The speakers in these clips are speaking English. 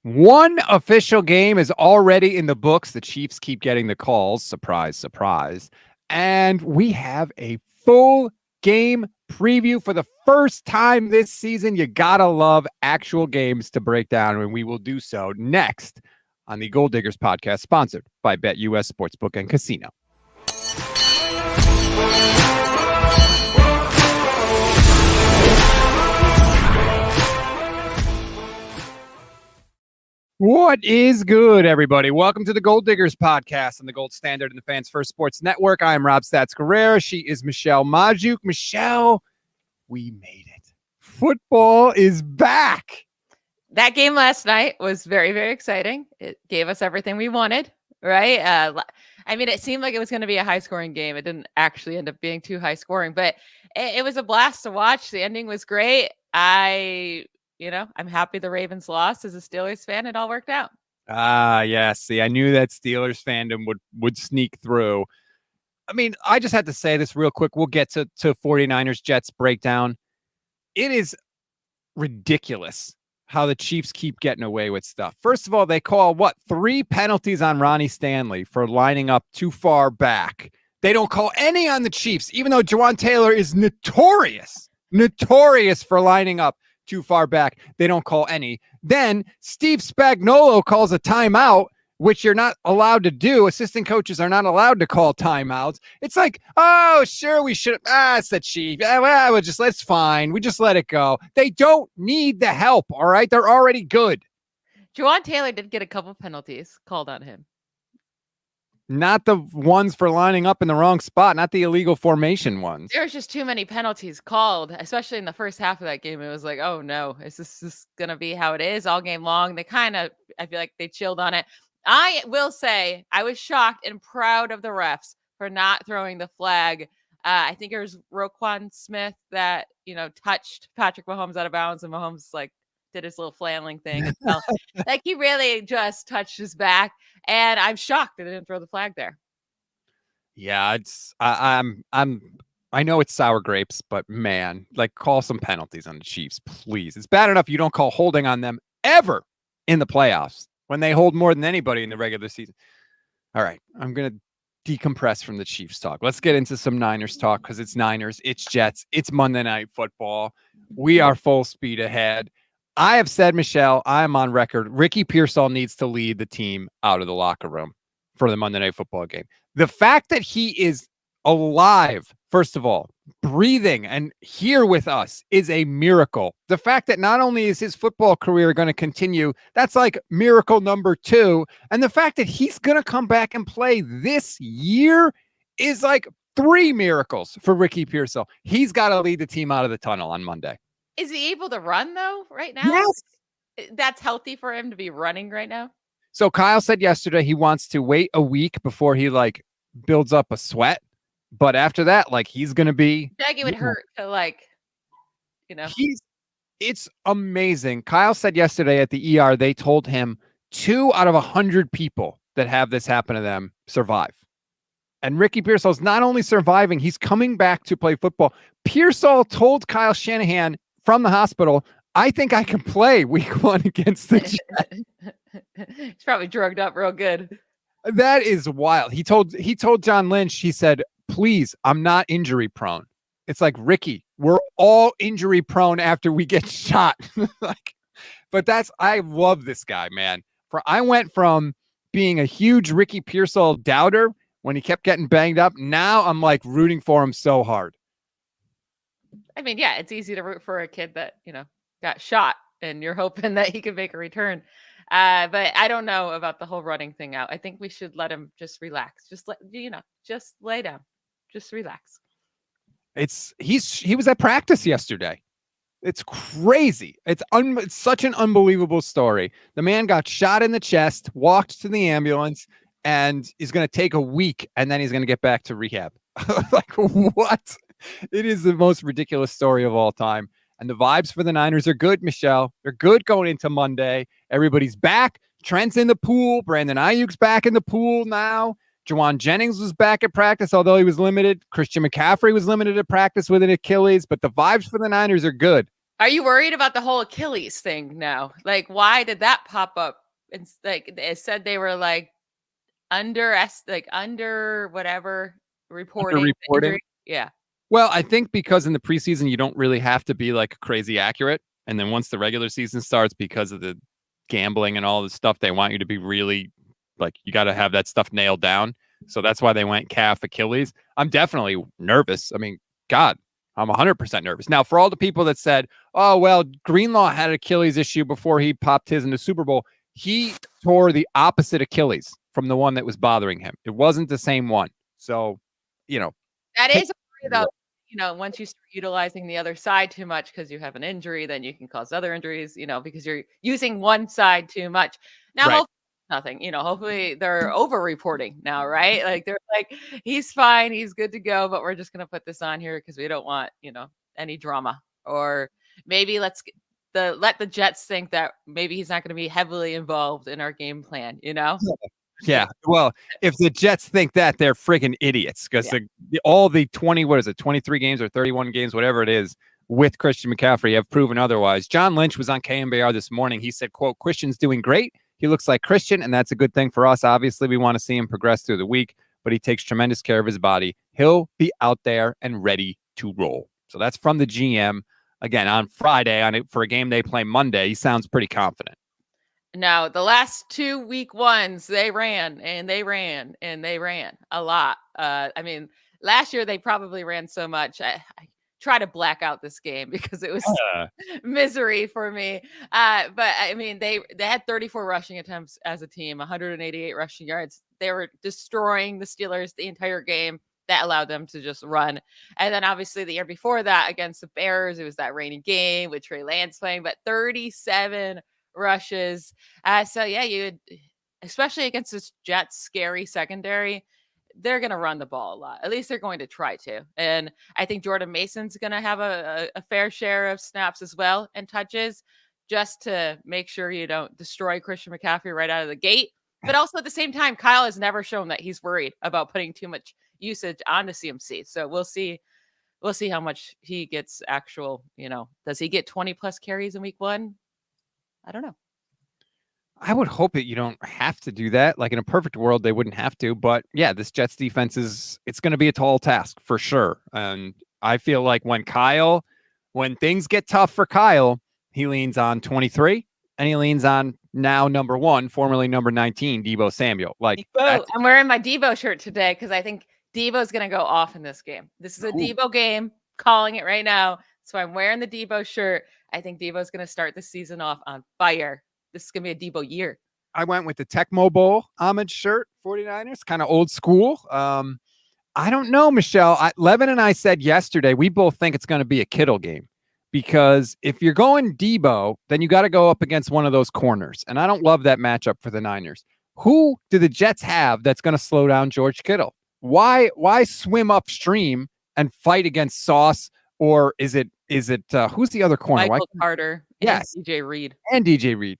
One official game is already in the books. The Chiefs keep getting the calls. Surprise, surprise. And we have a full game preview for the first time this season. You gotta love actual games to break down, and we will do so next on the Gold Diggers podcast, sponsored by BetUS Sportsbook and Casino. What is good, everybody? Welcome to the Gold Diggers podcast on the Gold Standard and the Fans First Sports Network. I am Rob Stats Guerrera. She is Michelle Majuk. Michelle, we made it. Football is back. That game last night was very, very exciting. It gave us everything we wanted, right? I mean, it seemed like it was going to be a high-scoring game. It didn't actually end up being too high-scoring, but it was a blast to watch. The ending was great. I'm happy the Ravens lost. As a Steelers fan, it all worked out. Yeah. See, I knew that Steelers fandom would sneak through. I mean, I just had to say this real quick. We'll get to 49ers Jets breakdown. It is ridiculous how the Chiefs keep getting away with stuff. First of all, they call 3 penalties on Ronnie Stanley for lining up too far back. They don't call any on the Chiefs, even though Jawan Taylor is notorious for lining up too far back. They don't call any. Then Steve Spagnuolo calls a timeout, which you're not allowed to do. Assistant coaches are not allowed to call timeouts. It's like, oh, sure, we should. It's the Chiefs. That's fine. We just let it go. They don't need the help. All right. They're already good. Jawan Taylor did get a couple penalties called on him. Not the ones for lining up in the wrong spot, not the illegal formation ones. There was just too many penalties called, especially in the first half of that game. It was like, oh no, is this going to be how it is all game long? I feel like they chilled on it. I will say I was shocked and proud of the refs for not throwing the flag. I think it was Roquan Smith that, touched Patrick Mahomes out of bounds, and Mahomes did his little flailing thing and fell. He really just touched his back. And I'm shocked that they didn't throw the flag there. Yeah, I know it's sour grapes, but man, call some penalties on the Chiefs, please. It's bad enough you don't call holding on them ever in the playoffs when they hold more than anybody in the regular season. All right, I'm going to decompress from the Chiefs talk. Let's get into some Niners talk, because it's Niners, it's Jets, it's Monday Night Football. We are full speed ahead. I have said, Michelle, I am on record. Ricky Pearsall needs to lead the team out of the locker room for the Monday Night Football game. The fact that he is alive, first of all, breathing and here with us is a miracle. The fact that not only is his football career going to continue, that's miracle number 2. And the fact that he's going to come back and play this year is 3 miracles for Ricky Pearsall. He's got to lead the team out of the tunnel on Monday. Is he able to run, though, right now? Yes. That's healthy for him to be running right now? So Kyle said yesterday he wants to wait a week before he, builds up a sweat. But after that, he's going to be... I think it would hurt to, It's amazing. Kyle said yesterday at the ER, they told him 2 out of 100 people that have this happen to them survive. And Ricky Pearsall's not only surviving, he's coming back to play football. Pearsall told Kyle Shanahan from the hospital, I think I can play week 1 against the Jets. He's probably drugged up real good. That is wild. He told John Lynch, he said, please, I'm not injury prone. It's Ricky, we're all injury prone after we get shot. I love this guy, man. I went from being a huge Ricky Pearsall doubter when he kept getting banged up. Now I'm rooting for him so hard. I mean, yeah, it's easy to root for a kid that, got shot and you're hoping that he can make a return. But I don't know about the whole running thing out. I think we should let him just relax. Just lay down. Just relax. He was at practice yesterday. It's crazy. It's such an unbelievable story. The man got shot in the chest, walked to the ambulance, and is going to take a week, and then he's going to get back to rehab. What? It is the most ridiculous story of all time. And the vibes for the Niners are good, Michelle. They're good going into Monday. Everybody's back. Trent's in the pool. Brandon Ayuk's back in the pool now. Jawan Jennings was back at practice, although he was limited. Christian McCaffrey was limited at practice with an Achilles. But the vibes for the Niners are good. Are you worried about the whole Achilles thing now? Like, why did that pop up? It's like it said they were like under whatever reporting the Underreporting. injury. Yeah. Well, I think because in the preseason you don't really have to be like crazy accurate, and then once the regular season starts, because of the gambling and all the stuff, they want you to be really like you got to have that stuff nailed down. So that's why they went calf Achilles. I'm definitely nervous. I mean, God, I'm 100% nervous. Now, for all the people that said, "Oh well, Greenlaw had an Achilles issue before he popped his in the Super Bowl," he tore the opposite Achilles from the one that was bothering him. It wasn't the same one. So, you know, That take is a worry though. Once you start utilizing the other side too much because you have an injury, then you can cause other injuries, because you're using one side too much. Now, right. hopefully nothing, hopefully they're over reporting now, right? Like they're like, he's fine, he's good to go, but we're just going to put this on here because we don't want, any drama. Or maybe let the Jets think that maybe he's not going to be heavily involved in our game plan, Yeah. Well, if the Jets think that, they're freaking idiots because all the 23 games or 31 games, whatever it is, with Christian McCaffrey have proven otherwise. John Lynch was on KMBR this morning. He said, quote, Christian's doing great. He looks like Christian, and that's a good thing for us. Obviously, we want to see him progress through the week, but he takes tremendous care of his body. He'll be out there and ready to roll. So that's from the GM. Again, on Friday, for a game they play Monday, he sounds pretty confident. No, the last 2 week ones, they ran and they ran and they ran a lot. I mean, last year they probably ran so much. I try to black out this game because it was misery for me. But I mean, they had 34 rushing attempts as a team, 188 rushing yards. They were destroying the Steelers the entire game. That allowed them to just run. And then obviously the year before that against the Bears, it was that rainy game with Trey Lance playing, but 37 rushes. So yeah, especially against this Jets scary secondary, they're going to run the ball a lot. At least they're going to try to. And I think Jordan Mason's going to have a fair share of snaps as well and touches, just to make sure you don't destroy Christian McCaffrey right out of the gate. But also at the same time, Kyle has never shown that he's worried about putting too much usage onto CMC. So we'll see how much he gets actual, does he get 20 plus carries in week 1? I don't know. I would hope that you don't have to do that. Like in a perfect world, they wouldn't have to. But yeah, this Jets defense it's going to be a tall task for sure. And I feel like when things get tough for Kyle, he leans on 23 and he leans on now number 1, formerly number 19, Deebo Samuel. Like I'm wearing my Deebo shirt today because I think Deebo's going to go off in this game. This is a Deebo game, calling it right now. So I'm wearing the Deebo shirt. I think Deebo's going to start the season off on fire. This is going to be a Deebo year. I went with the Tecmo Bowl homage shirt, 49ers, kind of old school. I don't know, Michelle. Levin and I said yesterday, we both think it's going to be a Kittle game because if you're going Deebo, then you got to go up against one of those corners. And I don't love that matchup for the Niners. Who do the Jets have that's going to slow down George Kittle? Why swim upstream and fight against Sauce? Or is it who's the other corner? Michael Carter. Yes. And DJ Reed.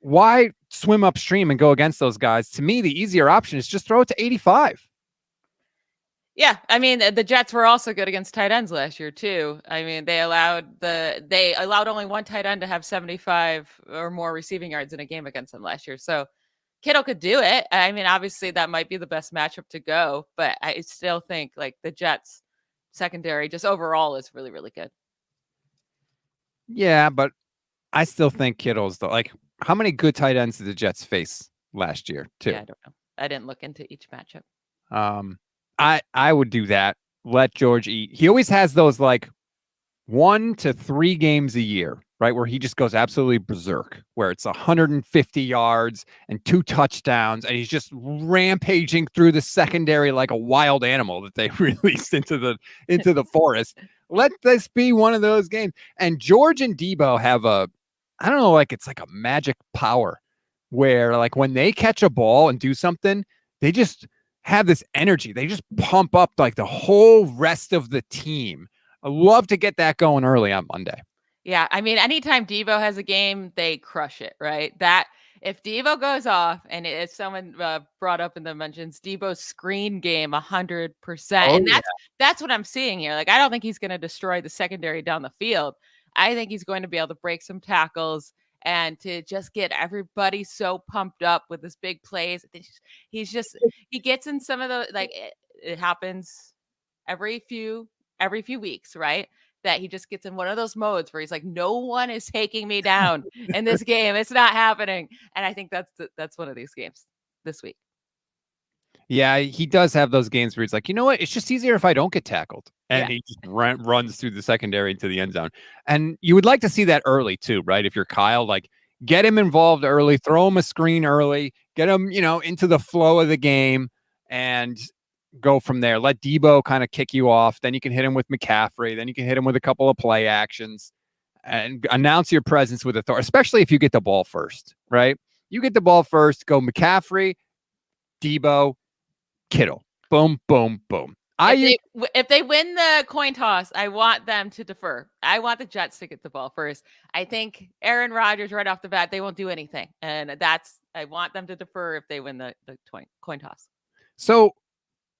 Why swim upstream and go against those guys? To me, the easier option is just throw it to 85. Yeah, I mean, the Jets were also good against tight ends last year too. I mean, they allowed only one tight end to have 75 or more receiving yards in a game against them last year. So Kittle could do it. I mean, obviously that might be the best matchup to go, but I still think like the Jets secondary just overall is really, really good. Yeah, but I still think Kittle's like, how many good tight ends did the Jets face last year too? Yeah, I don't know. I didn't look into each matchup. I would do that. Let George eat. He always has those like 1 to 3 games a year, right? Where he just goes absolutely berserk, where it's 150 yards and 2 touchdowns. And he's just rampaging through the secondary like a wild animal that they released into the forest. Let this be one of those games. And George and Deebo have I don't know, like it's like a magic power where like when they catch a ball and do something, they just have this energy. They just pump up like the whole rest of the team. I love to get that going early on Monday. Yeah. I mean, anytime Deebo has a game, they crush it, right? That if Deebo goes off, and if someone brought up in the mentions Deebo's screen game 100%. And that's what I'm seeing here. Like, I don't think he's going to destroy the secondary down the field. I think he's going to be able to break some tackles and to just get everybody so pumped up with this big plays. I think he gets in some of the, like, it happens every few weeks, right? That he just gets in one of those modes where he's like, no one is taking me down in this game. It's not happening. And I think that's one of these games this week. Yeah, he does have those games where he's like, you know what? It's just easier if I don't get tackled. And Yeah. he just runs through the secondary into the end zone. And you would like to see that early too, right? If you're Kyle, like, get him involved early, throw him a screen early, get him, into the flow of the game and go from there. Let Debo kind of kick you off. Then you can hit him with McCaffrey. Then you can hit him with a couple of play actions and announce your presence with authority, especially if you get the ball first, right? You get the ball first, go McCaffrey, Debo, Kittle. Boom, boom, boom. If they win the coin toss, I want them to defer. I want the Jets to get the ball first. I think Aaron Rodgers right off the bat, they won't do anything. And I want them to defer if they win the coin toss. So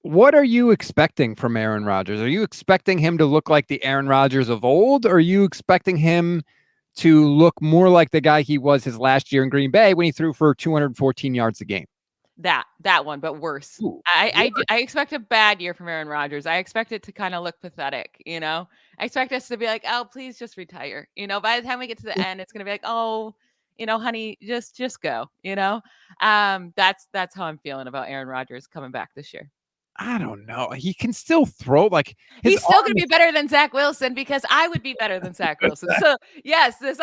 what are you expecting from Aaron Rodgers? Are you expecting him to look like the Aaron Rodgers of old? Or are you expecting him to look more like the guy he was his last year in Green Bay when he threw for 214 yards a game? That one, but worse. Ooh, I expect a bad year from Aaron Rodgers. I expect it to kind of look pathetic, I expect us to be like, oh, please just retire. By the time we get to the end, it's gonna be like, oh, honey, just go. That's how I'm feeling about Aaron Rodgers coming back this year. I don't know. He can still throw, like, he's still going to be better than Zach Wilson because I would be better than Zach Wilson. So yes, this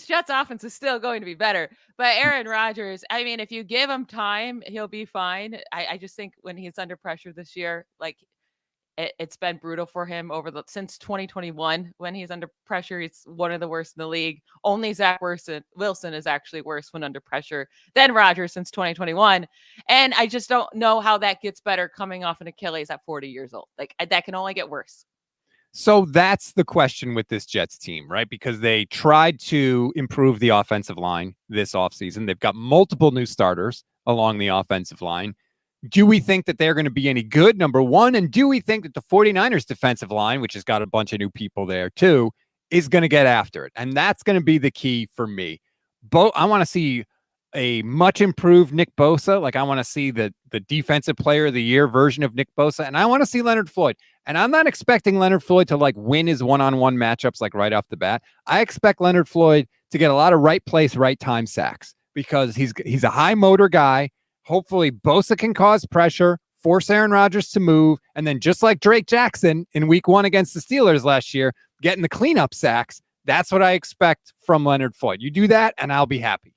Jets offense is still going to be better. But Aaron Rodgers, I mean, if you give him time, he'll be fine. I just think when he's under pressure this year, like, it's been brutal for him since 2021. When he's under pressure, he's one of the worst in the league. Only Zach Wilson is actually worse when under pressure than Rodgers since 2021. And I just don't know how that gets better coming off an Achilles at 40 years old. Like, that can only get worse. So that's the question with this Jets team, right? Because they tried to improve the offensive line this offseason. They've got multiple new starters along the offensive line. Do we think that they're going to be any good, number one? And do we think that the 49ers defensive line, which has got a bunch of new people there too, is going to get after it? And that's going to be the key for me. I want to see a much improved Nick Bosa. Like, I want to see the defensive player of the year version of Nick Bosa. And I want to see Leonard Floyd. And I'm not expecting Leonard Floyd to, like, win his one-on-one matchups, like, right off the bat. I expect Leonard Floyd to get a lot of right place, right time sacks because he's a high motor guy. Hopefully Bosa can cause pressure, force Aaron Rodgers to move, and then just like Drake Jackson in week 1 against the Steelers last year, getting the cleanup sacks. That's what I expect from Leonard Floyd. You do that, and I'll be happy.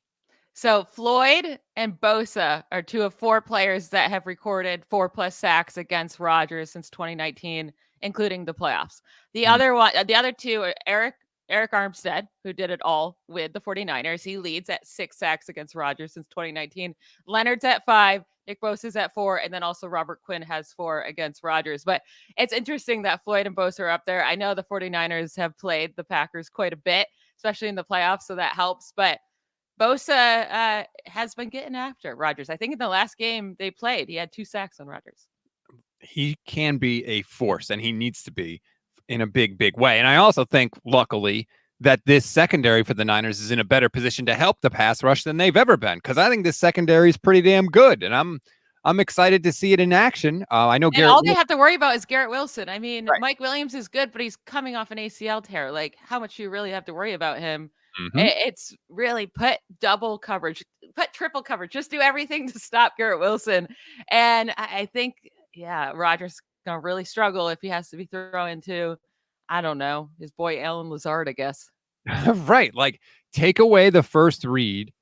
So Floyd and Bosa are 2 of 4 players that have recorded 4+ sacks against Rodgers since 2019, including the playoffs. The other 2 are Eric Armstead, who did it all with the 49ers. He leads at 6 sacks against Rodgers since 2019. Leonard's at 5, Nick Bosa's at 4, and then also Robert Quinn has 4 against Rodgers. But it's interesting that Floyd and Bosa are up there. I know the 49ers have played the Packers quite a bit, especially in the playoffs, so that helps. But Bosa has been getting after Rodgers. I think in the last game they played, he had 2 sacks on Rodgers. He can be a force, and he needs to be in a big, big way. And I also think, luckily, that this secondary for the Niners is in a better position to help the pass rush than they've ever been, because I think this secondary is pretty damn good, and I'm excited to see it in action. I know all they have to worry about is Garrett Wilson. I mean, right. Mike Williams is good, but he's coming off an ACL tear. Like, how much do you really have to worry about him? Mm-hmm. It's really put double coverage, put triple coverage, just do everything to stop Garrett Wilson. And I think, Rodgers going to really struggle if he has to be thrown to, I don't know, his boy Alan Lazard, I guess. Right. Like, take away the first read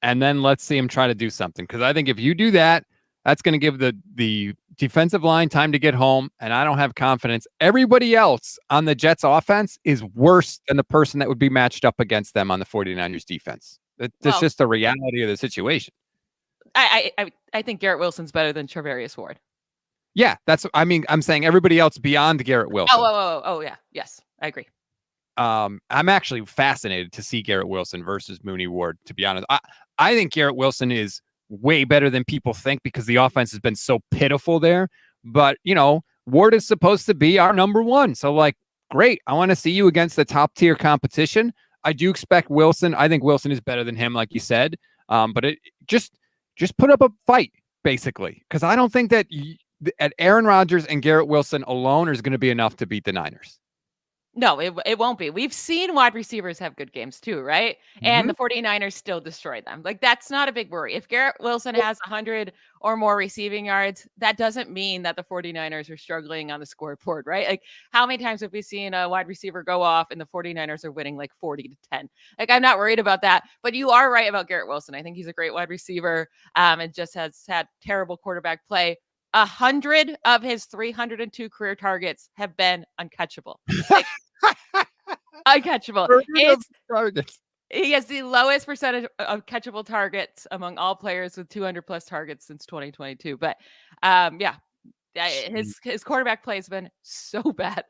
and then let's see him try to do something. Because I think if you do that, that's going to give the defensive line time to get home. And I don't have confidence. Everybody else on the Jets offense is worse than the person that would be matched up against them on the 49ers defense. That's just the reality of the situation. I think Garrett Wilson's better than Charvarius Ward. Yeah, I'm saying everybody else beyond Garrett Wilson. Oh, yeah. Yes, I agree. I'm actually fascinated to see Garrett Wilson versus Mooney Ward, to be honest. I think Garrett Wilson is way better than people think because the offense has been so pitiful there. But, Ward is supposed to be our number one. So, like, great. I want to see you against the top tier competition. I do expect Wilson. I think Wilson is better than him, like you said. But it just put up a fight, basically, because I don't think that at Aaron Rodgers and Garrett Wilson alone is going to be enough to beat the Niners. No, it won't be. We've seen wide receivers have good games too, right? And the 49ers still destroy them. Like, that's not a big worry. If Garrett Wilson has 100 or more receiving yards, that doesn't mean that the 49ers are struggling on the scoreboard, right? Like, how many times have we seen a wide receiver go off and the 49ers are winning like 40-10? Like, I'm not worried about that. But you are right about Garrett Wilson. I think he's a great wide receiver, and just has had terrible quarterback play. 100 of his 302 career targets have been uncatchable. Like, uncatchable. He has the lowest percentage of catchable targets among all players with 200 plus targets since 2022. But his quarterback play has been so bad.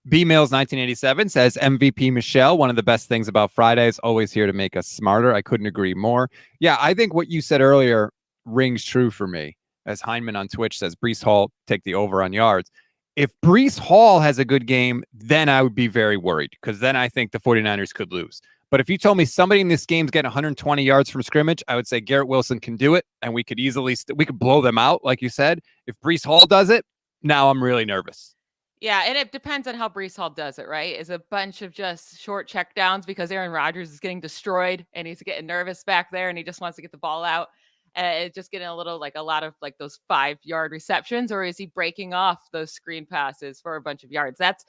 B-Mills 1987 says MVP Michelle, one of the best things about Fridays, always here to make us smarter. I couldn't agree more. Yeah, I think what you said earlier rings true for me. As Heineman on Twitch says, Breece Hall, take the over on yards. If Breece Hall has a good game, then I would be very worried, because then I think the 49ers could lose. But if you told me somebody in this game's getting 120 yards from scrimmage, I would say Garrett Wilson can do it, and we could easily we could blow them out, like you said. If Breece Hall does it, now I'm really nervous. Yeah, and it depends on how Breece Hall does it, right? Is a bunch of just short checkdowns because Aaron Rodgers is getting destroyed and he's getting nervous back there and he just wants to get the ball out. It's just getting a lot of like those 5-yard receptions, or is he breaking off those screen passes for a bunch of yards? That's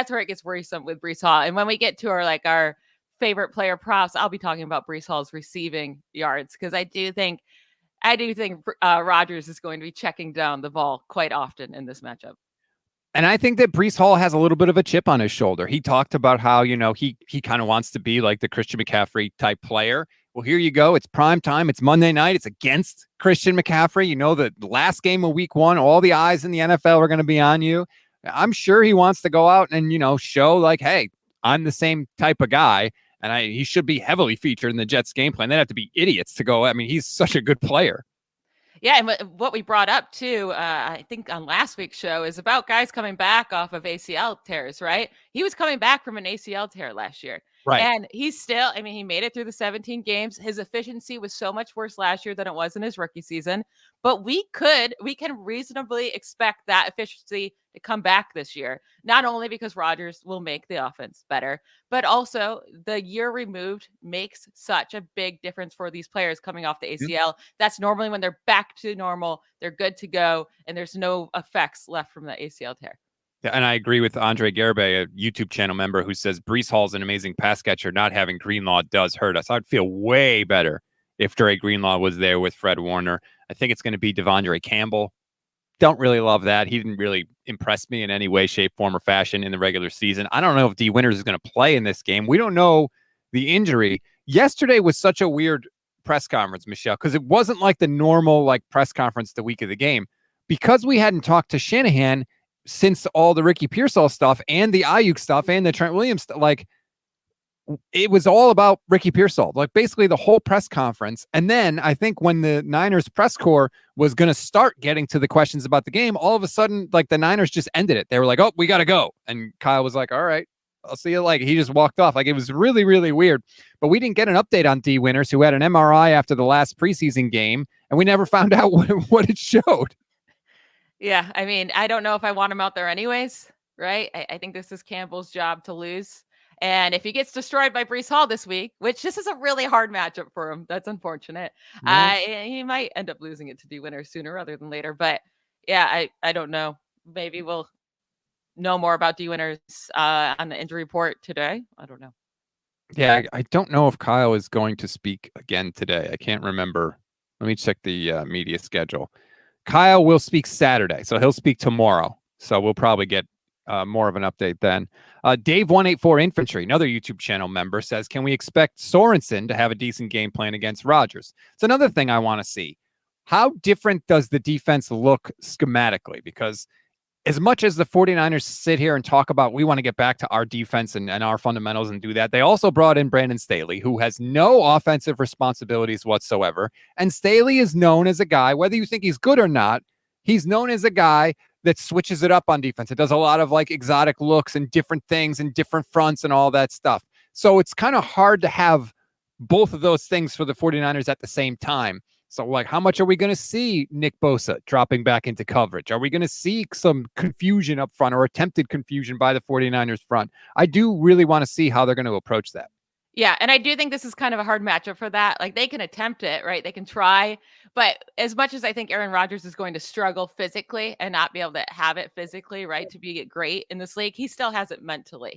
where it gets worrisome with Breece Hall. And when we get to our favorite player props, I'll be talking about Breece Hall's receiving yards, because I do think Rodgers is going to be checking down the ball quite often in this matchup. And I think that Breece Hall has a little bit of a chip on his shoulder. He talked about how, he kind of wants to be like the Christian McCaffrey type player. Well, here you go. It's prime time. It's Monday night. It's against Christian McCaffrey. The last game of week 1, all the eyes in the NFL are going to be on you. I'm sure he wants to go out and, show like, hey, I'm the same type of guy. And he should be heavily featured in the Jets game plan. They'd have to be idiots to go. I mean, he's such a good player. Yeah, and what we brought up too, I think on last week's show, is about guys coming back off of ACL tears, right? He was coming back from an ACL tear last year. Right. And he's still, he made it through the 17 games. His efficiency was so much worse last year than it was in his rookie season. But we can reasonably expect that efficiency to come back this year, not only because Rodgers will make the offense better, but also the year removed makes such a big difference for these players coming off the ACL. That's normally when they're back to normal, they're good to go, and there's no effects left from the ACL tear. Yeah, and I agree with Andre Garibay, a YouTube channel member, who says Breece Hall's an amazing pass catcher. Not having Greenlaw does hurt us. I'd feel way better if Dre Greenlaw was there with Fred Warner. I think it's going to be Devondre Campbell. Don't really love that. He didn't really impress me in any way, shape, form, or fashion in the regular season. I don't know if D. Winters is going to play in this game. We don't know the injury. Yesterday was such a weird press conference, Michelle, because it wasn't like the normal press conference the week of the game. Because we hadn't talked to Shanahan since all the Ricky Pearsall stuff and the Ayuk stuff and the Trent Williams stuff, it was all about Ricky Pearsall, basically the whole press conference. And then I think when the Niners press corps was going to start getting to the questions about the game, all of a sudden, the Niners just ended it. They were like, oh, we got to go. And Kyle was like, all right, I'll see you. He just walked off. It was really, really weird. But we didn't get an update on D. Winters, who had an MRI after the last preseason game, and we never found out what it showed. Yeah, I don't know if I want him out there anyways, right? I think this is Campbell's job to lose. And if he gets destroyed by Breece Hall this week, which this is a really hard matchup for him, that's unfortunate. Yeah. He might end up losing it to D. Winters sooner rather than later. But yeah, I don't know. Maybe we'll know more about D. Winters on the injury report today. I don't know. Yeah, I don't know if Kyle is going to speak again today. I can't remember. Let me check the media schedule. Kyle will speak Saturday, so he'll speak tomorrow. So we'll probably get more of an update then. Dave 184 Infantry, another YouTube channel member, says, can we expect Sorensen to have a decent game plan against Rodgers? It's another thing I want to see. How different does the defense look schematically? Because as much as the 49ers sit here and talk about we want to get back to our defense and our fundamentals and do that, they also brought in Brandon Staley, who has no offensive responsibilities whatsoever. And Staley is known as a guy, whether you think he's good or not, he's known as a guy that switches it up on defense. It does a lot of like exotic looks and different things and different fronts and all that stuff. So it's kind of hard to have both of those things for the 49ers at the same time. So, like, how much are we going to see Nick Bosa dropping back into coverage? Are we going to see some confusion up front or attempted confusion by the 49ers front? I do really want to see how they're going to approach that. Yeah, and I do think this is kind of a hard matchup for that. Like, they can attempt it, right? They can try, but as much as I think Aaron Rodgers is going to struggle physically and not be able to have it physically, right, to be great in this league, he still has it mentally.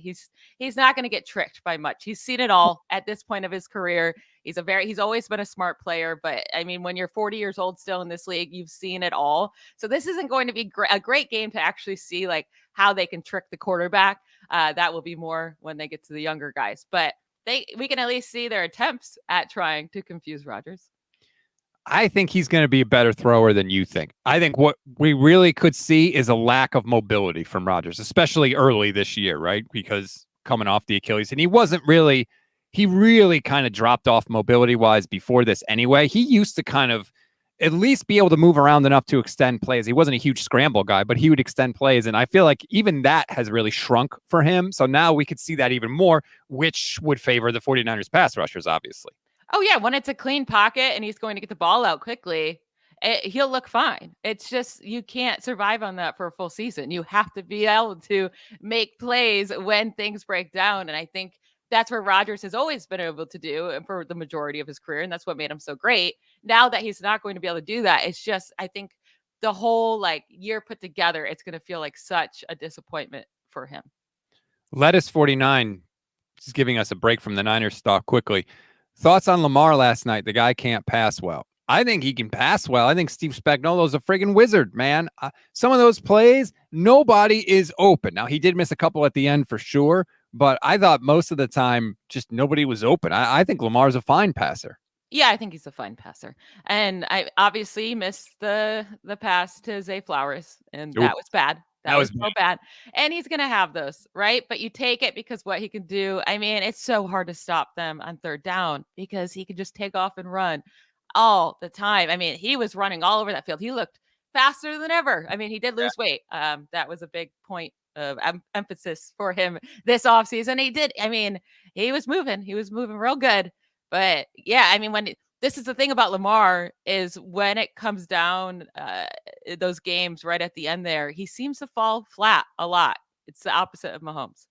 He's not going to get tricked by much. He's seen it all at this point of his career. He's always been a smart player, but I mean, when you're 40 years old still in this league, you've seen it all. So this isn't going to be a great game to actually see like how they can trick the quarterback. That will be more when they get to the younger guys, but we can at least see their attempts at trying to confuse Rodgers. I think he's going to be a better thrower than you think. I think what we really could see is a lack of mobility from Rodgers, especially early this year, right? Because coming off the Achilles, and he really kind of dropped off mobility-wise before this anyway. He used to kind of at least be able to move around enough to extend plays. He wasn't a huge scramble guy, but he would extend plays. And I feel like even that has really shrunk for him. So now we could see that even more, which would favor the 49ers pass rushers, obviously. Oh, yeah. When it's a clean pocket and he's going to get the ball out quickly, he'll look fine. It's just you can't survive on that for a full season. You have to be able to make plays when things break down. And I think that's where Rodgers has always been able to do for the majority of his career. And that's what made him so great. Now that he's not going to be able to do that, it's just, I think the whole like year put together, it's going to feel like such a disappointment for him. Lettuce 49 is giving us a break from the Niners stock quickly. Thoughts on Lamar last night? The guy can't pass well. I think he can pass well. I think Steve Spagnuolo's a friggin' wizard, man. Some of those plays, nobody is open. Now, he did miss a couple at the end for sure, but I thought most of the time just nobody was open. I think Lamar's a fine passer. Yeah, I think he's a fine passer. And I obviously missed the pass to Zay Flowers, and that was bad. That was so bad. And he's going to have those, right? But you take it because what he can do, I mean, it's so hard to stop them on third down because he can just take off and run all the time. I mean, he was running all over that field. He looked faster than ever. I mean, he did lose weight. That was a big point of emphasis for him this offseason. He did. I mean, he was moving real good. But yeah, I mean, this is the thing about Lamar is when it comes down those games right at the end there, he seems to fall flat a lot. It's the opposite of Mahomes.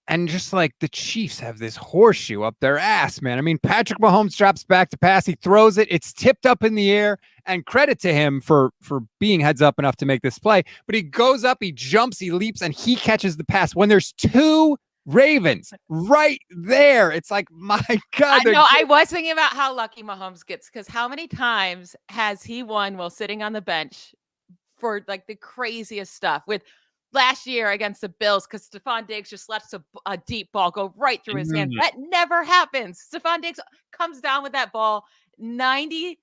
And just like the Chiefs have this horseshoe up their ass, man. I mean, Patrick Mahomes drops back to pass. He throws it. It's tipped up in the air. And credit to him for being heads up enough to make this play. But he goes up, he jumps, he leaps, and he catches the pass when there's two Ravens right there. It's like, my God. I was thinking about how lucky Mahomes gets because how many times has he won while sitting on the bench for like the craziest stuff with last year against the Bills because Stephon Diggs just lets a deep ball go right through his hand. That never happens. Stephon Diggs comes down with that ball 99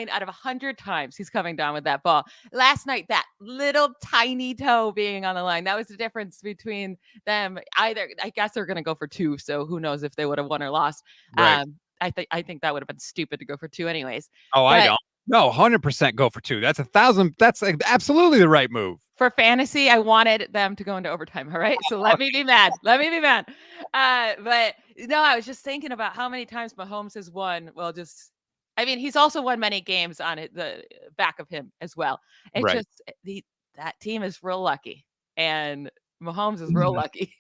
out of 100 times he's coming down with that ball. Last night, that little tiny toe being on the line, that was the difference between them. Either, I guess they're going to go for two, so who knows if they would have won or lost. Right. I think that would have been stupid to go for two anyways. I don't. No, 100% go for two. That's 1,000. That's absolutely the right move. For fantasy, I wanted them to go into overtime. All right. So let me be mad. But no, I was just thinking about how many times Mahomes has won. Well, I mean, he's also won many games on the back of him as well. It's right. just that team is real lucky and Mahomes is real lucky.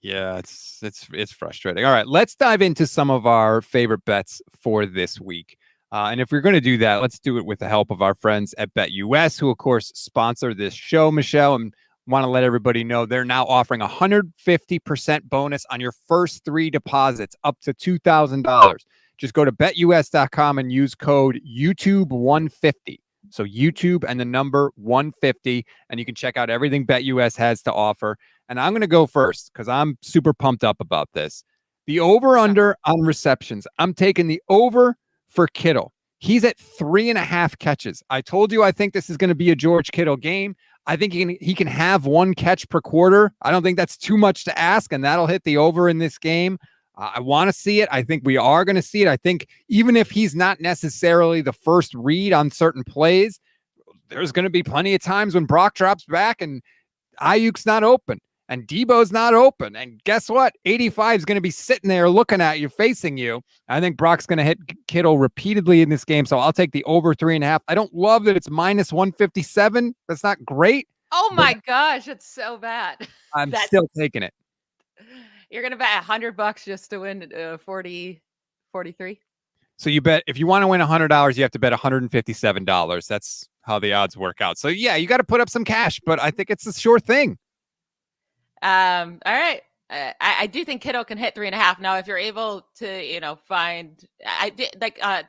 Yeah, it's frustrating. All right, let's dive into some of our favorite bets for this week. And if we're going to do that, let's do it with the help of our friends at BetUS, who, of course, sponsor this show, Michelle, and want to let everybody know they're now offering 150% bonus on your first 3 deposits up to $2,000. Just go to betus.com and use code YouTube150. So YouTube and the number 150, and you can check out everything BetUS has to offer. And I'm going to go first because I'm super pumped up about this. The over-under on receptions. I'm taking the over for Kittle. He's at 3.5 catches. I told you I think this is going to be a George Kittle game. I think he can have 1 catch per quarter. I don't think that's too much to ask, and that'll hit the over in this game. I want to see it. I think we are going to see it. I think even if he's not necessarily the first read on certain plays, there's going to be plenty of times when Brock drops back and Ayuk's not open and Debo's not open. And guess what? 85 is going to be sitting there looking at you, facing you. I think Brock's going to hit Kittle repeatedly in this game. So I'll take the over 3.5. I don't love that it's minus 157. That's not great. Oh my gosh, it's so bad. I'm still taking it. You're going to bet $100 just to win 43. So you bet if you want to win $100, you have to bet $157. That's how the odds work out. So yeah, you got to put up some cash, but I think it's a sure thing. All right. I do think Kittle can hit 3.5. Now, if you're able to, find,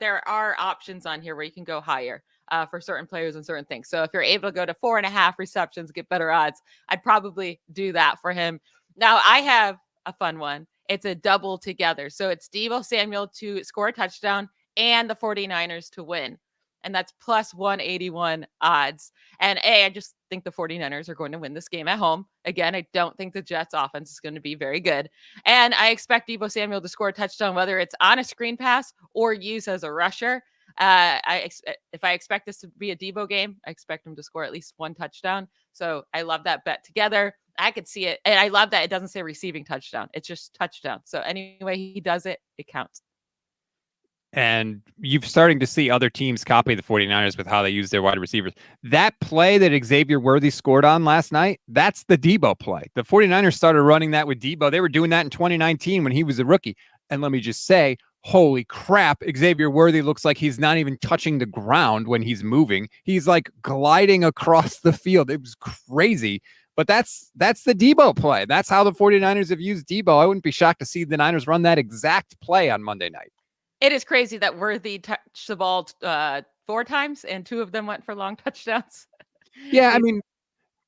there are options on here where you can go higher for certain players and certain things. So if you're able to go to 4.5 receptions, get better odds, I'd probably do that for him. Now, I have a fun one. It's a double together. So it's Deebo Samuel to score a touchdown and the 49ers to win. And that's plus 181 odds. And I just think the 49ers are going to win this game at home. Again, I don't think the Jets offense is going to be very good. And I expect Deebo Samuel to score a touchdown, whether it's on a screen pass or use as a rusher. If I expect this to be a Deebo game, I expect him to score at least one touchdown. So I love that bet together. I could see it. And I love that it doesn't say receiving touchdown. It's just touchdown. So anyway he does it, it counts. And you're starting to see other teams copy the 49ers with how they use their wide receivers. That play that Xavier Worthy scored on last night, that's the Deebo play. The 49ers started running that with Deebo. They were doing that in 2019 when he was a rookie. And let me just say, holy crap, Xavier Worthy looks like he's not even touching the ground when he's moving. He's like gliding across the field. It was crazy. But that's the Deebo play. That's how the 49ers have used Deebo. I wouldn't be shocked to see the Niners run that exact play on Monday night. It is crazy that Worthy touched the ball 4 times and 2 of them went for long touchdowns. Yeah, I mean,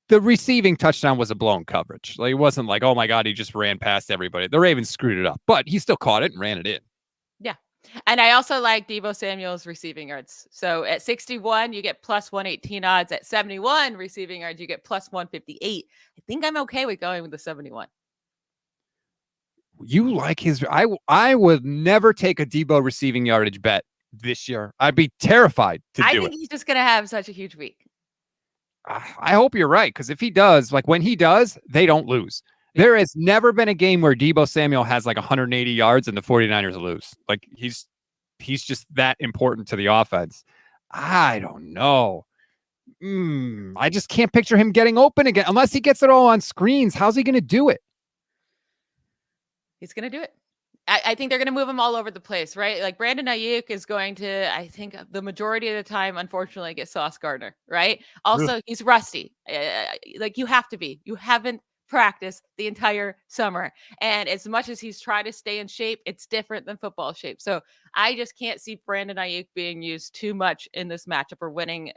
the receiving touchdown was a blown coverage. Like, it wasn't like, oh my God, he just ran past everybody. The Ravens screwed it up, but he still caught it and ran it in. Yeah. And I also like Deebo Samuel's receiving yards. So at 61, you get plus 118 odds. At 71 receiving yards, you get plus 158. I think I'm okay with going with the 71. You like his? I would never take a Deebo receiving yardage bet this year. I'd be terrified to do it. I think he's just going to have such a huge week. I hope you're right, because if he does, like when he does, they don't lose. Yeah. There has never been a game where Deebo Samuel has like 180 yards and the 49ers lose. Like he's just that important to the offense. I don't know. I just can't picture him getting open again unless he gets it all on screens. How's he going to do it? He's going to do it. I think they're going to move him all over the place, right? Like Brandon Ayuk is going to, I think the majority of the time, unfortunately, get Sauce Gardner, right? Also, he's rusty. Like you have to be. You haven't practiced the entire summer. And as much as he's trying to stay in shape, it's different than football shape. So I just can't see Brandon Ayuk being used too much in this matchup or winning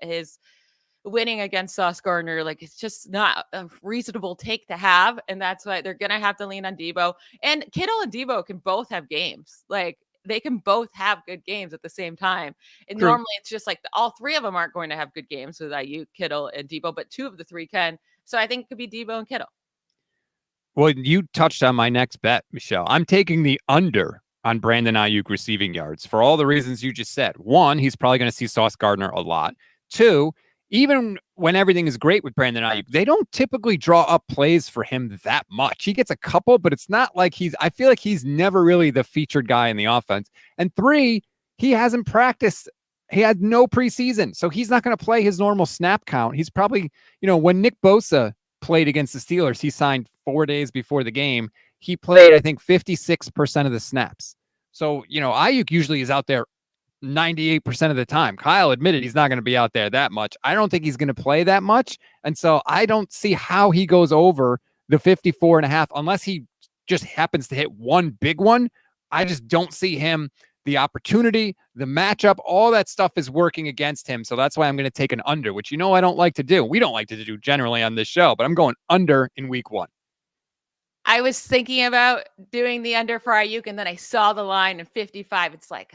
against Sauce Gardner. Like it's just not a reasonable take to have. And that's why they're going to have to lean on Deebo. And Kittle and Deebo can both have games. Like they can both have good games at the same time. And normally it's just like all 3 of them aren't going to have good games with Ayuk, Kittle, and Deebo, but 2 of the 3 can. So I think it could be Deebo and Kittle. Well, you touched on my next bet, Michelle. I'm taking the under on Brandon Ayuk receiving yards for all the reasons you just said. 1, he's probably going to see Sauce Gardner a lot. 2, even when everything is great with Brandon Ayuk, they don't typically draw up plays for him that much. He gets a couple, but it's not like I feel like he's never really the featured guy in the offense. And 3, he hasn't practiced. He had no preseason, so he's not going to play his normal snap count. He's probably, when Nick Bosa played against the Steelers, he signed 4 days before the game. He played, I think, 56% of the snaps. So, Ayuk usually is out there 98% of the time. Kyle admitted he's not going to be out there that much. I don't think he's going to play that much. And so I don't see how he goes over the 54.5 unless he just happens to hit one big one. I just don't see him. The opportunity, the matchup, all that stuff is working against him. So that's why I'm going to take an under, which I don't like to do. We don't like to do generally on this show, but I'm going under in week 1. I was thinking about doing the under for Ayuk, and then I saw the line in 55. It's like,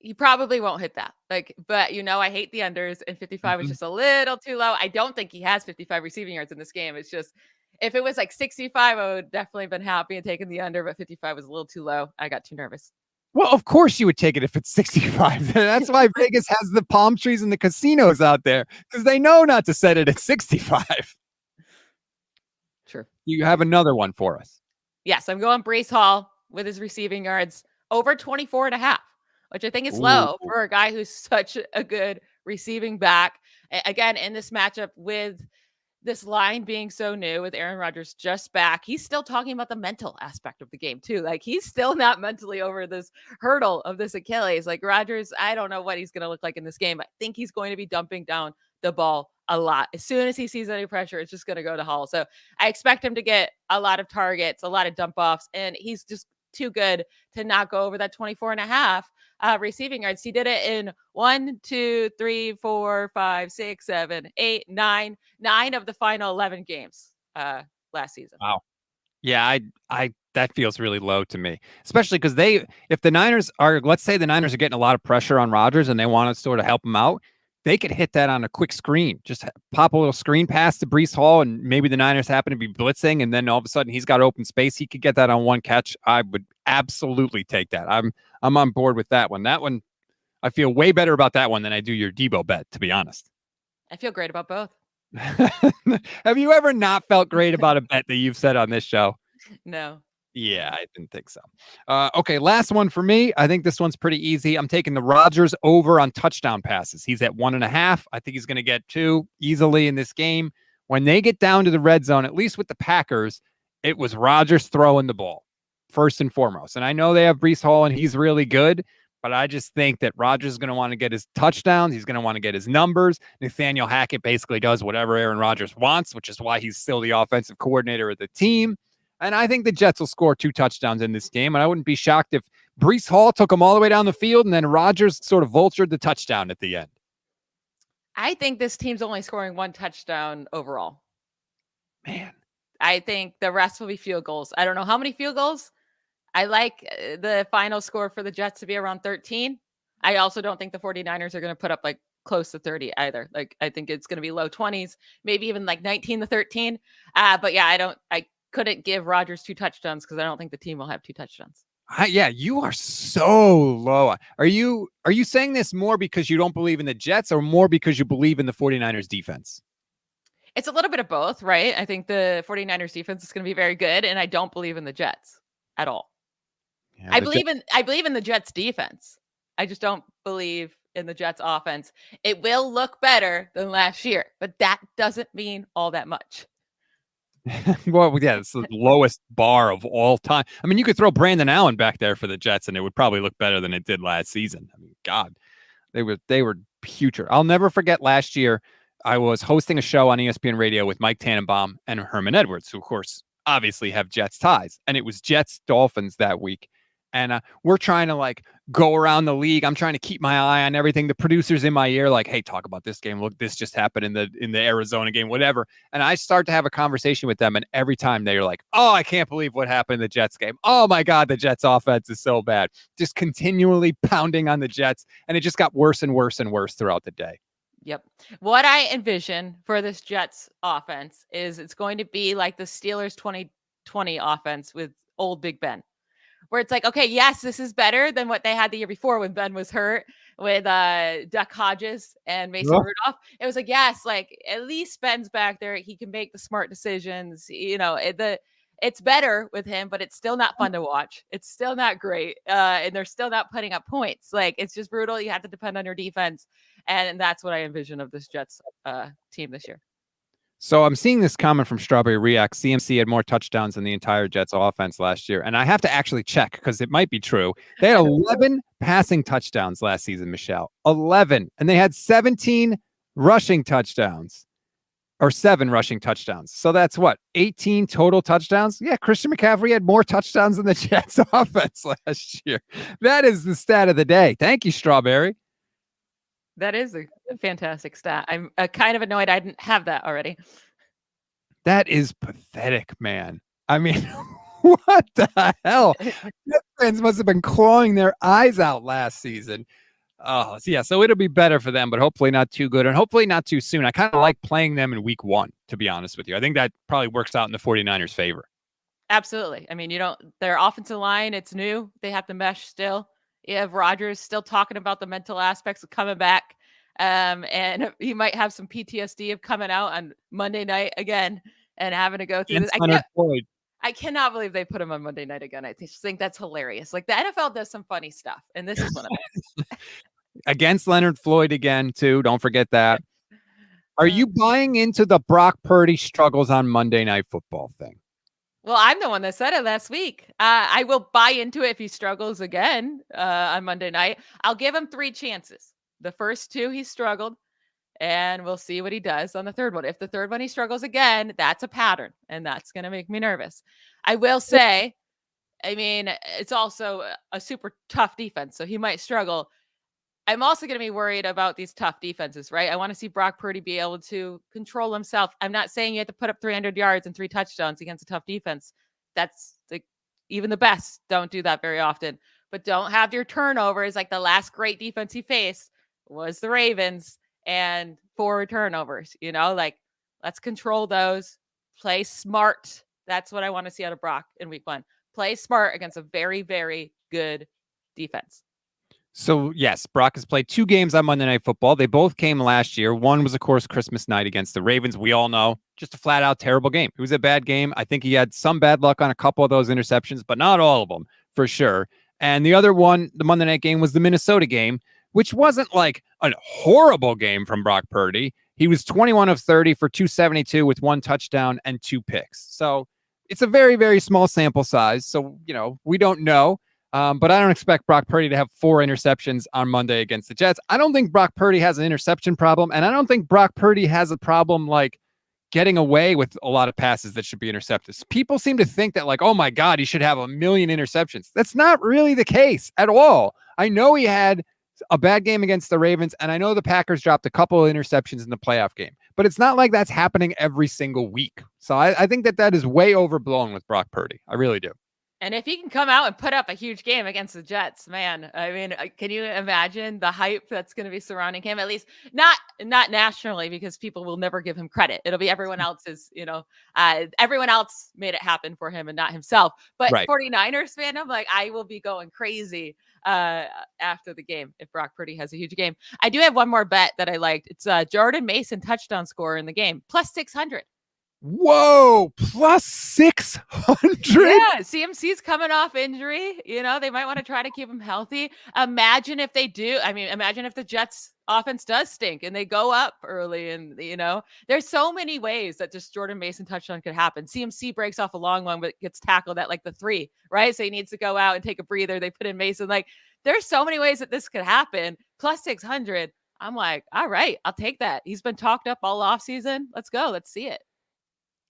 you probably won't hit that. But I hate the unders, and 55 is just a little too low. I don't think he has 55 receiving yards in this game. It's just, if it was like 65, I would definitely have been happy and taken the under, but 55 was a little too low. I got too nervous. Well, of course you would take it if it's 65. That's why Vegas has the palm trees and the casinos out there, because they know not to set it at 65. Sure. You have another one for us. Yes, I'm going Brees Hall with his receiving yards over 24.5, which I think is low Ooh. for a guy who's such a good receiving back. Again, in this matchup with this line being so new with Aaron Rodgers just back, he's still talking about the mental aspect of the game too. Like he's still not mentally over this hurdle of this Achilles. Like Rodgers, I don't know what he's going to look like in this game. I think he's going to be dumping down the ball a lot. As soon as he sees any pressure, it's just going to go to Hall. So I expect him to get a lot of targets, a lot of dump offs, and he's just too good to not go over that 24.5 receiving yards. He did it in 1, 2, 3, 4, 5, 6, 7, 8, 9 of the final 11 games last season. Wow. Yeah, I that feels really low to me, especially because if the Niners are, let's say the Niners are getting a lot of pressure on Rodgers and they want to sort of help him out, they could hit that on a quick screen. Just pop a little screen pass to Brees Hall, and maybe the Niners happen to be blitzing, and then all of a sudden he's got open space. He could get that on one catch. I would absolutely take that. I'm on board with that one. That one, I feel way better about that one than I do your Debo bet, to be honest. I feel great about both. Have you ever not felt great about a bet that you've said on this show? No. Yeah, I didn't think so. Okay, last one for me. I think this one's pretty easy. I'm taking the Rodgers over on touchdown passes. He's at 1.5. I think he's going to get 2 easily in this game. When they get down to the red zone, at least with the Packers, it was Rodgers throwing the ball first and foremost. And I know they have Brees Hall and he's really good, but I just think that Rodgers is going to want to get his touchdowns. He's going to want to get his numbers. Nathaniel Hackett basically does whatever Aaron Rodgers wants, which is why he's still the offensive coordinator of the team. And I think the Jets will score 2 touchdowns in this game. And I wouldn't be shocked if Brees Hall took them all the way down the field and then Rodgers sort of vultured the touchdown at the end. I think this team's only scoring 1 touchdown overall. Man. I think the rest will be field goals. I don't know how many field goals. I like the final score for the Jets to be around 13. I also don't think the 49ers are going to put up like close to 30 either. Like I think it's going to be low 20s, maybe even like 19-13. But yeah, I couldn't give Rodgers 2 touchdowns because I don't think the team will have 2 touchdowns. Yeah, you are so low. Are you saying this more because you don't believe in the Jets or more because you believe in the 49ers defense? It's a little bit of both, right? I think the 49ers defense is going to be very good, and I don't believe in the Jets at all. Yeah, I believe in the Jets defense. I just don't believe in the Jets offense. It will look better than last year, but that doesn't mean all that much. Well, yeah, it's the lowest bar of all time. I mean, you could throw Brandon Allen back there for the Jets, and it would probably look better than it did last season. I mean, God, they were putrid. I'll never forget last year. I was hosting a show on ESPN Radio with Mike Tannenbaum and Herman Edwards, who, of course, obviously have Jets ties, and it was Jets Dolphins that week. And we're trying to like go around the league. I'm trying to keep my eye on everything. The producer's in my ear, like, hey, talk about this game. Look, this just happened in the Arizona game, whatever. And I start to have a conversation with them. And every time they're like, oh, I can't believe what happened in the Jets game. Oh, my God, the Jets offense is so bad. Just continually pounding on the Jets. And it just got worse and worse and worse throughout the day. Yep. What I envision for this Jets offense is it's going to be like the Steelers 2020 offense with old Big Ben. Where it's like, okay, yes, this is better than what they had the year before when Ben was hurt with Duck Hodges and Mason Rudolph. It was like, yes, like at least Ben's back there. He can make the smart decisions. You know, it's better with him, but it's still not fun to watch. It's still not great. And they're still not putting up points. Like it's just brutal. You have to depend on your defense. And that's what I envision of this Jets team this year. So I'm seeing this comment from Strawberry React. CMC had more touchdowns than the entire Jets offense last year. And I have to actually check because it might be true. They had 11 passing touchdowns last season, Michelle. 11. And they had 17 rushing touchdowns or 7 rushing touchdowns. So that's what? 18 total touchdowns? Yeah, Christian McCaffrey had more touchdowns than the Jets offense last year. That is the stat of the day. Thank you, Strawberry. That is a fantastic stat. I'm kind of annoyed I didn't have that already. That is pathetic, man. I mean, what the hell? Jets fans must have been clawing their eyes out last season. Oh, so yeah, so it'll be better for them, but hopefully not too good and hopefully not too soon. I kind of like playing them in week 1, to be honest with you. I think that probably works out in the 49ers' favor. Absolutely. I mean, their offensive line, it's new. They have to mesh still. You have Rodgers still talking about the mental aspects of coming back. And he might have some PTSD of coming out on Monday night again and having to go through this. Leonard Floyd. I cannot believe they put him on Monday night again. I just think that's hilarious. Like the NFL does some funny stuff, and this is one of them. Against Leonard Floyd again, too. Don't forget that. Are you buying into the Brock Purdy struggles on Monday Night Football thing? Well, I'm the one that said it last week. I will buy into it if he struggles again on Monday night. I'll give him 3 chances. The first 2, he struggled, and we'll see what he does on the third one. If the third one he struggles again, that's a pattern, and that's going to make me nervous. I will say, I mean, it's also a super tough defense, so he might struggle. I'm also going to be worried about these tough defenses, right? I want to see Brock Purdy be able to control himself. I'm not saying you have to put up 300 yards and 3 touchdowns against a tough defense. That's like even the best don't do that very often. But don't have your turnovers. Like the last great defense he faced was the Ravens and 4 turnovers. Like let's control those. Play smart. That's what I want to see out of Brock in week 1. Play smart against a very, very good defense. So, yes, Brock has played 2 games on Monday Night Football. They both came last year. One was, of course, Christmas night against the Ravens. We all know, just a flat-out terrible game. It was a bad game. I think he had some bad luck on a couple of those interceptions, but not all of them, for sure. And the other one, the Monday night game, was the Minnesota game, which wasn't like a horrible game from Brock Purdy. He was 21 of 30 for 272 with 1 touchdown and 2 picks. So it's a very, very small sample size. So, we don't know. But I don't expect Brock Purdy to have 4 interceptions on Monday against the Jets. I don't think Brock Purdy has an interception problem, and I don't think Brock Purdy has a problem like getting away with a lot of passes that should be intercepted. People seem to think that like, oh my God, he should have 1 million interceptions. That's not really the case at all. I know he had a bad game against the Ravens, and I know the Packers dropped a couple of interceptions in the playoff game, but it's not like that's happening every single week. So I think that is way overblown with Brock Purdy. I really do. And if he can come out and put up a huge game against the Jets, man, I mean, can you imagine the hype that's going to be surrounding him? At least not nationally, because people will never give him credit. It'll be everyone else's, everyone else made it happen for him and not himself. But right. 49ers fandom, like I will be going crazy after the game if Brock Purdy has a huge game. I do have one more bet that I liked. It's Jordan Mason touchdown score in the game, plus 600. Whoa, plus 600. Yeah, CMC's coming off injury. They might want to try to keep him healthy. Imagine if they do. I mean, imagine if the Jets offense does stink and they go up early and, there's so many ways that just Jordan Mason touchdown could happen. CMC breaks off a long one, but gets tackled at like the 3, right? So he needs to go out and take a breather. They put in Mason. Like there's so many ways that this could happen. Plus 600. I'm like, all right, I'll take that. He's been talked up all off season. Let's go. Let's see it.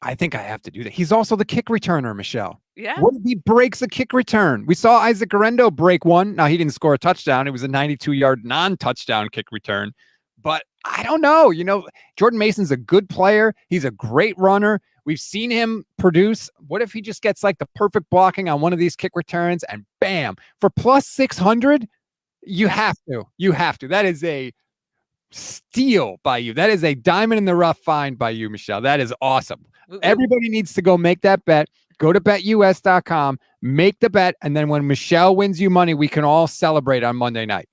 I think I have to do that. He's also the kick returner, Michelle. Yeah. What if he breaks a kick return? We saw Isaac Guerrero break one. Now, he didn't score a touchdown. It was a 92-yard non-touchdown kick return. But I don't know. Jordan Mason's a good player. He's a great runner. We've seen him produce. What if he just gets like the perfect blocking on one of these kick returns and bam, for plus 600, you have to. You have to. That is a steal by you. That is a diamond in the rough find by you, Michelle. That is awesome. Everybody needs to go make that bet. Go to betus.com, make the bet, and then when Michelle wins you money, we can all celebrate on Monday night.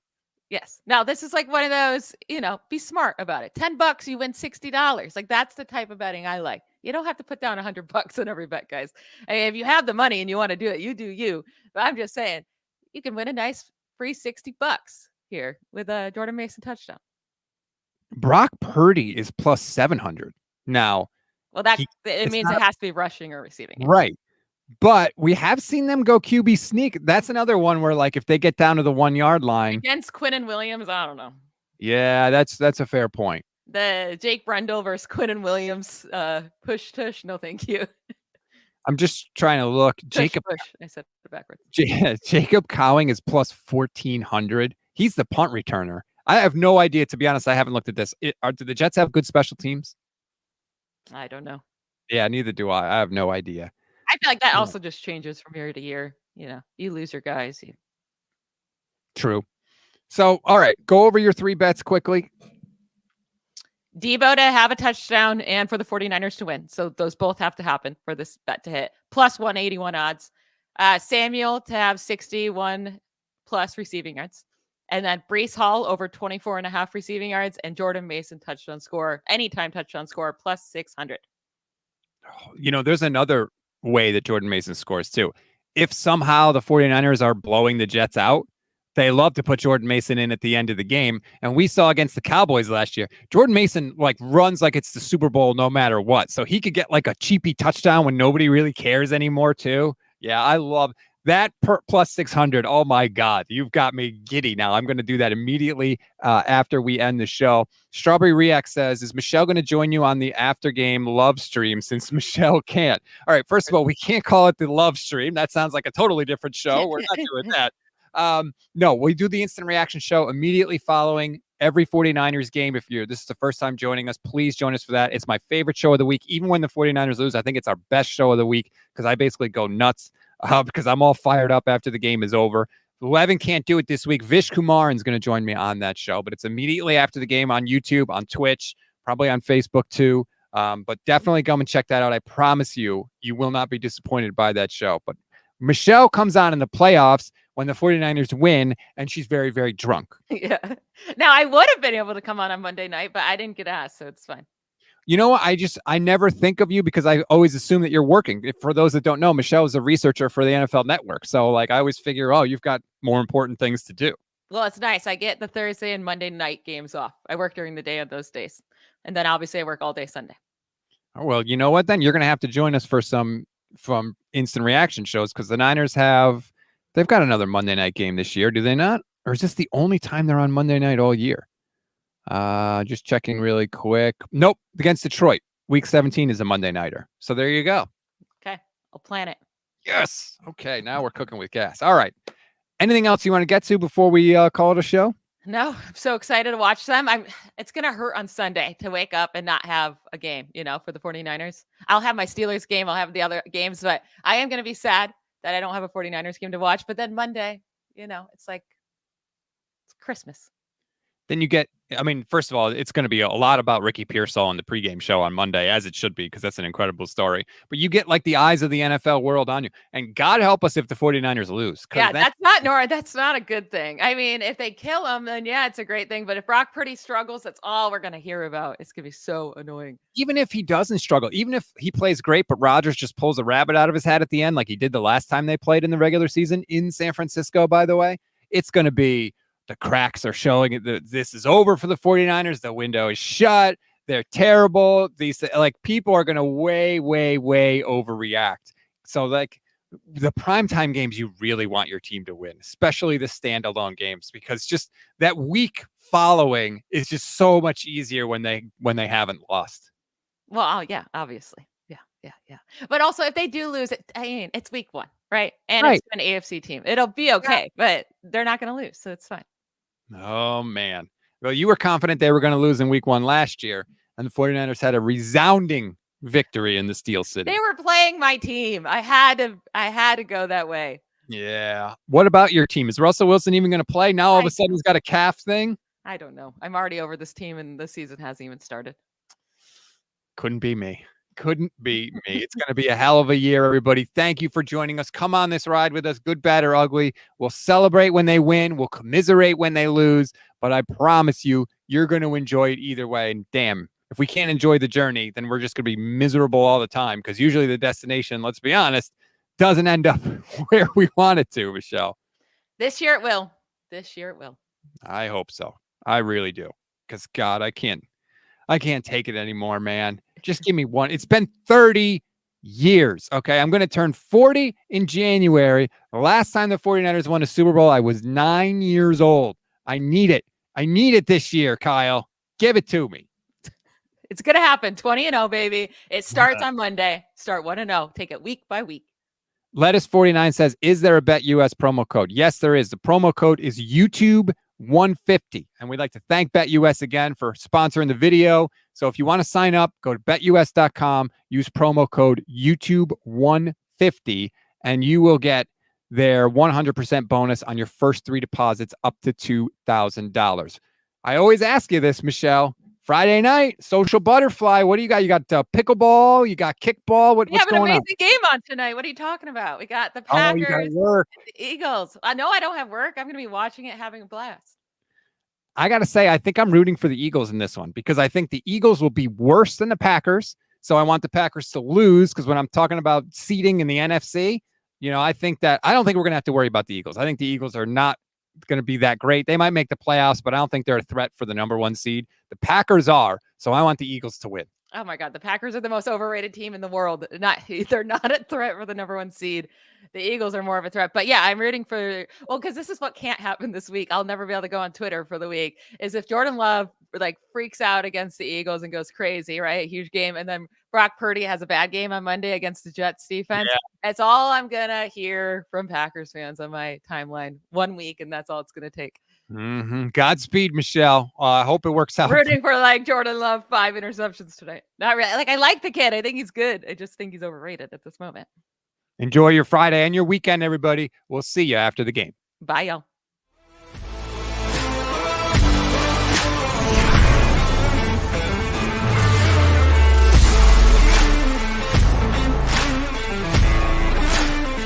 Yes. Now, this is like one of those, be smart about it. $10, you win $60. Like that's the type of betting I like. You don't have to put down $100 on every bet, guys. I mean, if you have the money and you want to do it, you do you. But I'm just saying, you can win a nice free $60 here with a Jordan Mason touchdown. Brock Purdy is plus 700. Now, well, it means it has to be rushing or receiving. Right. But we have seen them go QB sneak. That's another one where, like, if they get down to the 1 yard line against Quinnen Williams, I don't know. Yeah, that's a fair point. The Jake Brendel versus Quinnen Williams push tush. No, thank you. I'm just trying to look. Push. I said it backwards. Jacob Cowing is plus 1,400. He's the punt returner. I have no idea, to be honest. I haven't looked at this. Do the Jets have good special teams? I don't know. Yeah, neither do I. I have no idea. I feel like that also just changes from year to year. You lose your guys. True. So, all right, go over your 3 bets quickly. Debo to have a touchdown and for the 49ers to win. So those both have to happen for this bet to hit. Plus 181 odds. Samuel to have 61 plus receiving yards. And then Breece Hall over 24.5 receiving yards, and Jordan Mason touchdown score, anytime touchdown score, plus 600. There's another way that Jordan Mason scores too. If somehow the 49ers are blowing the Jets out, they love to put Jordan Mason in at the end of the game. And we saw against the Cowboys last year, Jordan Mason runs like it's the Super Bowl no matter what. So he could get like a cheapy touchdown when nobody really cares anymore too. Yeah, I love that plus 600. Oh my God, you've got me giddy now. I'm going to do that immediately after we end the show. Strawberry React says, is Michelle going to join you on the after game love stream since Michelle can't? All right, first of all, we can't call it the love stream. That sounds like a totally different show. We're not doing that. No, we do the instant reaction show immediately following every 49ers game. If this is the first time joining us, please join us for that. It's my favorite show of the week. Even when the 49ers lose, I think it's our best show of the week because I basically go nuts because I'm all fired up after the game is over. Levin can't do it this week. Vish Kumaran is going to join me on that show, but it's immediately after the game on YouTube, on Twitch, probably on Facebook too. But definitely come and check that out. I promise you, you will not be disappointed by that show. But Michelle comes on in the playoffs when the 49ers win, and she's very, very drunk. Yeah. Now, I would have been able to come on Monday night, but I didn't get asked, so it's fine. You know what? I never think of you because I always assume that you're working. For those that don't know, Michelle is a researcher for the NFL Network. So, I always figure, you've got more important things to do. Well, it's nice. I get the Thursday and Monday night games off. I work during the day on those days. And then obviously I work all day Sunday. Oh, well, you know what then? You're going to have to join us for some from instant reaction shows because the Niners they've got another Monday night game this year, do they not? Or is this the only time they're on Monday night all year? Just checking really quick. Nope, against Detroit. Week 17 is a Monday nighter. So there you go. Okay, I'll plan it. Yes. Okay, now we're cooking with gas. All right. Anything else you want to get to before we call it a show? No, I'm so excited to watch them. It's going to hurt on Sunday to wake up and not have a game, for the 49ers. I'll have my Steelers game. I'll have the other games, but I am going to be sad that I don't have a 49ers game to watch. But then Monday, it's like it's Christmas. Then you get, first of all, it's going to be a lot about Ricky Pearsall on the pregame show on Monday, as it should be, because that's an incredible story. But you get the eyes of the NFL world on you. And God help us if the 49ers lose. Yeah, that's not a good thing. If they kill him, then yeah, it's a great thing. But if Brock Purdy struggles, that's all we're going to hear about. It's going to be so annoying. Even if he doesn't struggle, even if he plays great, but Rodgers just pulls a rabbit out of his hat at the end, like he did the last time they played in the regular season in San Francisco, by the way, it's going to be, the cracks are showing that this is over for the 49ers. The window is shut. They're terrible. These people are going to way, way, way overreact. So the primetime games, you really want your team to win, especially the standalone games, because just that week following is just so much easier when they haven't lost. Well, yeah, obviously. Yeah. But also if they do lose it, it's week 1, right? And It's an AFC team. It'll be okay, but they're not going to lose. So it's fine. Oh, man. Well, you were confident they were going to lose in week 1 last year, and the 49ers had a resounding victory in the Steel City. They were playing my team. I had to go that way. Yeah. What about your team? Is Russell Wilson even going to play? Now all of a sudden he's got a calf thing? I don't know. I'm already over this team, and the season hasn't even started. Couldn't be me. It's going to be a hell of a year, everybody. Thank you for joining us. Come on this ride with us, good, bad, or ugly. We'll celebrate when they win. We'll commiserate when they lose. But I promise you, you're going to enjoy it either way. And damn, if we can't enjoy the journey, then we're just going to be miserable all the time because usually the destination, let's be honest, doesn't end up where we want it to, Michelle. This year it will. I hope so. I really do. Because, God, I can't take it anymore, man. Just give me one. It's been 30 years. Okay. I'm going to turn 40 in January. The last time the 49ers won a Super Bowl, I was 9 years old. I need it. I need it this year, Kyle. Give it to me. It's going to happen. 20-0, baby. It starts on Monday. Start 1-0. Take it week by week. Lettuce49 says, is there a BetUS promo code? Yes, there is. The promo code is YouTube150. And we'd like to thank BetUS again for sponsoring the video. So if you want to sign up, go to betus.com, use promo code YouTube150, and you will get their 100% bonus on your first 3 deposits up to $2,000. I always ask you this, Michelle. Friday night, social butterfly. What do you got? You got pickleball. You got kickball. We What's have an going on? amazing game on tonight. What are you talking about? We got the Oh, you got to Packers, work. the Eagles. I know I don't have work. I'm going to be watching it, having a blast. I got to say, I think I'm rooting for the Eagles in this one because I think the Eagles will be worse than the Packers. So I want the Packers to lose because when I'm talking about seeding in the NFC, I don't think we're going to have to worry about the Eagles. I think the Eagles are not going to be that great. They might make the playoffs, but I don't think they're a threat for the number 1 seed. The Packers are. So I want the Eagles to win. Oh my God, the Packers are the most overrated team in the world. They're not a threat for the number 1 seed. The Eagles are more of a threat. But yeah, I'm rooting for because this is what can't happen this week. I'll never be able to go on Twitter for the week. Is if Jordan Love freaks out against the Eagles and goes crazy, right? Huge game, and then Brock Purdy has a bad game on Monday against the Jets defense. Yeah. That's all I'm gonna hear from Packers fans on my timeline 1 week, and that's all it's gonna take. Mm-hmm. Godspeed, Michelle. I hope it works out. Rooting for Jordan Love 5 interceptions tonight. Not really. I like the kid. I think he's good. I just think he's overrated at this moment. Enjoy your Friday and your weekend, everybody. We'll see you after the game. Bye, y'all.